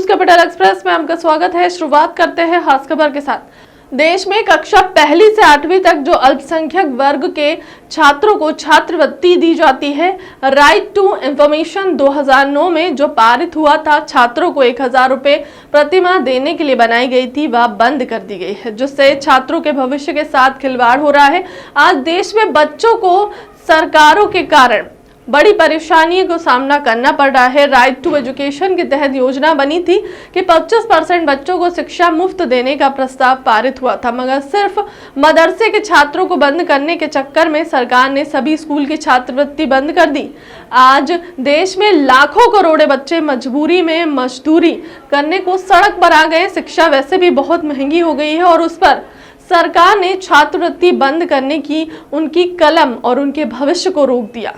Capital express में आपका स्वागत है। शुरुआत करते हैं खास खबर के साथ। देश में कक्षा पहली से 8वीं तक जो अल्पसंख्यक वर्ग के छात्रों को छात्रवृत्ति दी जाती है, राइट टू इंफॉर्मेशन 2009 में जो पारित हुआ था, छात्रों को 1000 रुपए प्रतिमाह देने के लिए बनाई गई थी, वह बंद कर दी गई है, जिससे छात्रों के भविष्य के साथ खिलवाड़ हो रहा है। आज देश में बच्चों को सरकारों के कारण बड़ी परेशानियों को सामना करना पड़ रहा है। राइट टू एजुकेशन के तहत योजना बनी थी कि 25% बच्चों को शिक्षा मुफ्त देने का प्रस्ताव पारित हुआ था, मगर सिर्फ मदरसे के छात्रों को बंद करने के चक्कर में सरकार ने सभी स्कूल की छात्रवृत्ति बंद कर दी। आज देश में लाखों करोड़ों बच्चे मजबूरी में मजदूरी करने को सड़क पर आ गए। शिक्षा वैसे भी बहुत महंगी हो गई है और उस पर सरकार ने छात्रवृत्ति बंद करने की उनकी कलम और उनके भविष्य को रोक दिया।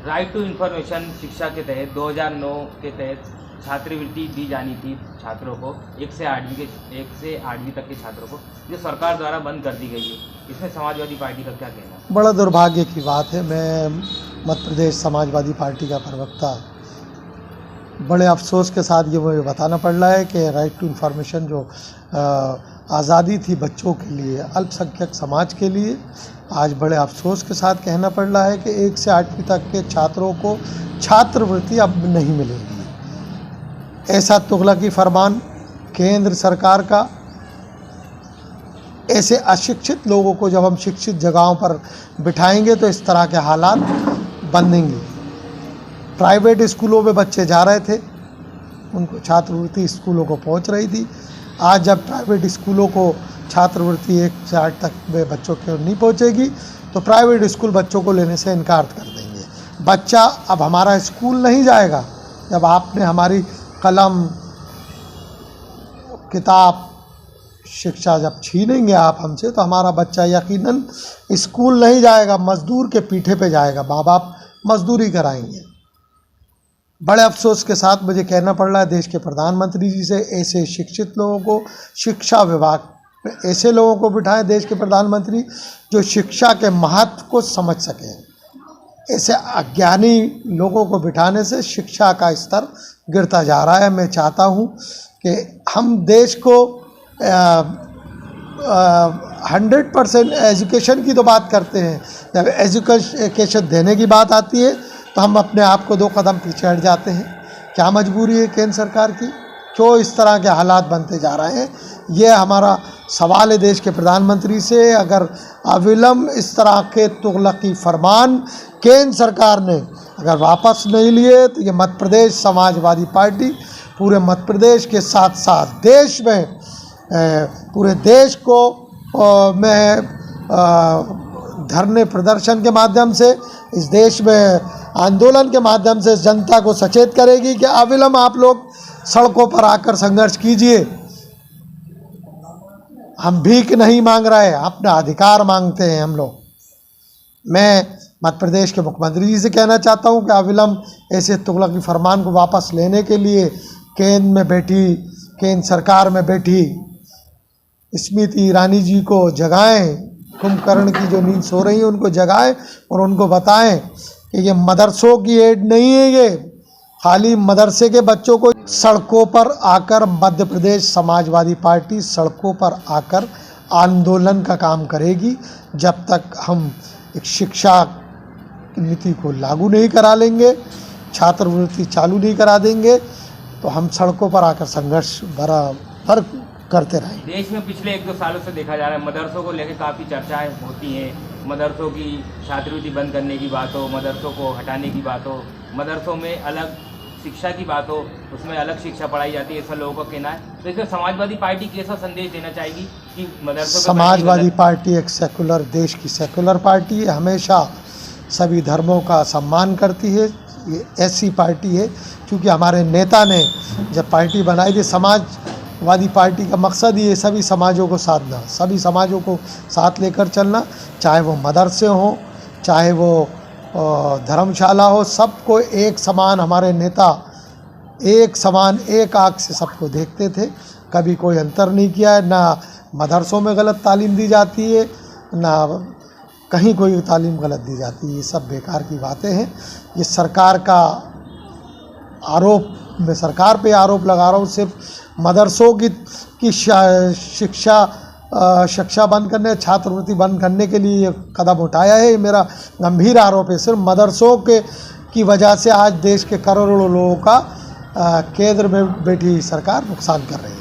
राइट टू इन्फॉर्मेशन शिक्षा के तहत 2009 के तहत छात्रवृत्ति दी जानी थी छात्रों को, 1 से 8वीं तक के छात्रों को, जो सरकार द्वारा बंद कर दी गई है। इसमें समाजवादी पार्टी का क्या कहना है? बड़ा दुर्भाग्य की बात है। मैं मध्य प्रदेश समाजवादी पार्टी का प्रवक्ता, बड़े अफसोस के साथ ये मुझे बताना पड़ रहा है कि राइट टू इन्फॉर्मेशन जो आज़ादी थी बच्चों के लिए, अल्पसंख्यक समाज के लिए, आज बड़े अफसोस के साथ कहना पड़ रहा है कि 1 से 8वीं तक के छात्रों को छात्रवृत्ति अब नहीं मिलेगी। ऐसा तुगलकी फरमान केंद्र सरकार का। ऐसे अशिक्षित लोगों को जब हम शिक्षित जगहों पर बिठाएंगे तो इस तरह के हालात बनेंगे। प्राइवेट स्कूलों में बच्चे जा रहे थे, उनको छात्रवृत्ति स्कूलों को पहुंच रही थी। आज जब प्राइवेट स्कूलों को छात्रवृत्ति 1 से 8 तक में बच्चों को नहीं पहुंचेगी तो प्राइवेट स्कूल बच्चों को लेने से इनकार कर देंगे। बच्चा अब हमारा स्कूल नहीं जाएगा। जब आपने हमारी कलम, किताब, शिक्षा जब छीनेंगे आप हमसे, तो हमारा बच्चा यकीनन स्कूल नहीं जाएगा, मजदूर के पीठे पे जाएगा। माँ बाप मजदूरी कराएंगे। बड़े अफसोस के साथ मुझे कहना पड़ रहा है देश के प्रधानमंत्री जी से, ऐसे शिक्षित लोगों को शिक्षा विभाग में ऐसे लोगों को बिठाएं, देश के प्रधानमंत्री जो शिक्षा के महत्व को समझ सकें। ऐसे अज्ञानी लोगों को बिठाने से शिक्षा का स्तर गिरता जा रहा है। मैं चाहता हूं कि हम देश को 100% एजुकेशन की तो बात करते हैं, जब एजुकेशन देने की बात आती है तो हम अपने आप को 2 कदम पीछे हट जाते हैं। क्या मजबूरी है केंद्र सरकार की? क्यों इस तरह के हालात बनते जा रहे हैं? ये हमारा सवाल है देश के प्रधानमंत्री से। अगर अविलंब इस तरह के तुगलकी फरमान केंद्र सरकार ने अगर वापस नहीं लिए तो ये मध्य प्रदेश समाजवादी पार्टी पूरे मध्य प्रदेश के साथ साथ देश में पूरे देश को में धरने प्रदर्शन के माध्यम से, इस देश में आंदोलन के माध्यम से जनता को सचेत करेगी कि अविलंब आप लोग सड़कों पर आकर संघर्ष कीजिए। हम भीख नहीं मांग रहे, अपना अधिकार मांगते हैं हम लोग। मैं मध्य प्रदेश के मुख्यमंत्री जी से कहना चाहता हूं कि अविलंब ऐसे तुगलकी फरमान को वापस लेने के लिए केंद्र सरकार में बैठी स्मृति ईरानी जी को जगाएं, कुंभकर्ण की जो नींद सो रही है उनको जगाएं और उनको बताएं कि ये मदरसों की एड नहीं है, ये खाली मदरसे के बच्चों को। सड़कों पर आकर मध्य प्रदेश समाजवादी पार्टी सड़कों पर आकर आंदोलन का काम करेगी। जब तक हम एक शिक्षा नीति को लागू नहीं करा लेंगे, छात्रवृत्ति चालू नहीं करा देंगे, तो हम सड़कों पर आकर संघर्ष बराबर करते रहेंगे। देश में पिछले 1-2 सालों से देखा जा रहा है मदरसों को लेकर काफ़ी चर्चाएं होती हैं। मदरसों की छात्रवृत्ति बंद करने की बात हो, मदरसों को हटाने की बात हो, मदरसों में अलग शिक्षा की बात हो, उसमें अलग शिक्षा पढ़ाई जाती है, ऐसा लोगों का कहना है। तो इसमें समाजवादी पार्टी कैसा संदेश देना चाहेगी कि मदरसों? समाजवादी पार्टी एक सेकुलर, देश की सेकुलर पार्टी है, हमेशा सभी धर्मों का सम्मान करती है। ये ऐसी पार्टी है क्योंकि हमारे नेता ने जब पार्टी बनाई थी, समाजवादी पार्टी का मकसद ही है सभी समाजों को साधना, सभी समाजों को साथ लेकर चलना, चाहे वो मदरसे हों, चाहे वो धर्मशाला हो, सबको एक समान। हमारे नेता एक समान, एक आँख से सबको देखते थे, कभी कोई अंतर नहीं किया है। ना मदरसों में गलत तालीम दी जाती है, ना कहीं कोई तालीम गलत दी जाती है। ये सब बेकार की बातें हैं। ये सरकार का आरोप मैं सरकार पे आरोप लगा रहा हूँ सिर्फ मदरसों की शिक्षा बंद करने, छात्रवृत्ति बंद करने के लिए ये कदम उठाया है। ये मेरा गंभीर आरोप है। सिर्फ मदरसों की वजह से आज देश के करोड़ों लोगों का केंद्र में बैठी सरकार नुकसान कर रही है।